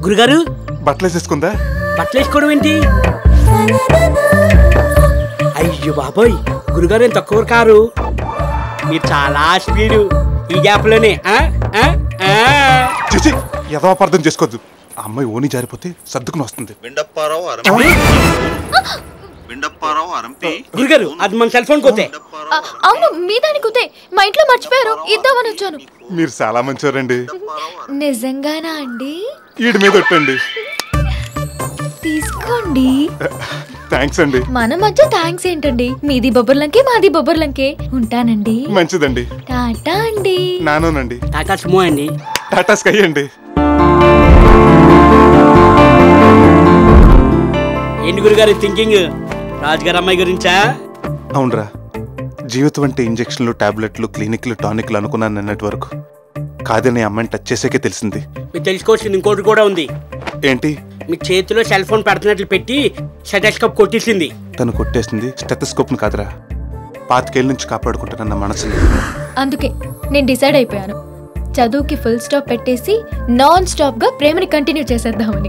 గురుగారు బట్టలు వేసేసుకుందా? బట్టలు వేసుకోవడం ఏంటి? అయ్యో బాబోయ్, గురుగారు ఏం తక్కువ కారు, మీరు చాలా స్పీడు. ఈ గ్యాప్లోనే ఏదో అపార్థం చేసుకోవద్దు. ఆ అమ్మాయి ఓని జారిపోతే సర్దుకుని వస్తుంది. గురుగారు అది మన సెల్ ఫోన్ కోతే. అవును, మీ దాని కుతే. మా ఇంట్లో మర్చిపోయారు, ఇద్దామని వచ్చాను. మీరు చాలా మంచివారండి. నిజంగానా అండి? ఈడి మీద ఒట్టండి. తీసుకోండి. థ్యాంక్స్ అండి. మన మధ్య థ్యాంక్స్ ఏంటండి? మీది బొబ్బర్లంకే, మాది బొబ్బర్లంకే. ఉంటానండి. మంచిదండి. టాటా అండి. నానోనండి. టాటా సుమో అండి. టాటా స్కై అండి. ఏంటి గురుగారు థింకింగ్? రాజుగారు అమ్మాయి గురించా? అవునరా, జీవితం అంటే ఇంజక్షన్లు, టాబ్లెట్లు, క్లినిక్లు, టానిక్లు అనుకున్నాను నిన్నటి వరకు. కాదని అమ్మాయిని టచ్ చేసాకే తెలిసింది. మీరు తెలుసుకోవాల్సింది ఇంకోటి కూడా ఉంది. ఏంటి? మీ చేతిలో సెల్ ఫోన్ పెడుతున్నట్లు పెట్టి స్టెథోస్కోప్ కొట్టేసింది. తను కొట్టేసింది స్టెథోస్కోప్ ను కాదురా, 5 ఏళ్ళ నుంచి కాపాడుకుంటానన్న మనసుని. అందుకే నేను డిసైడ్ అయిపోయాను, చదువుకి ఫుల్ స్టాప్ పెట్టేసి నాన్ స్టాప్ గా ప్రేమని కంటిన్యూ చేసేద్దామని.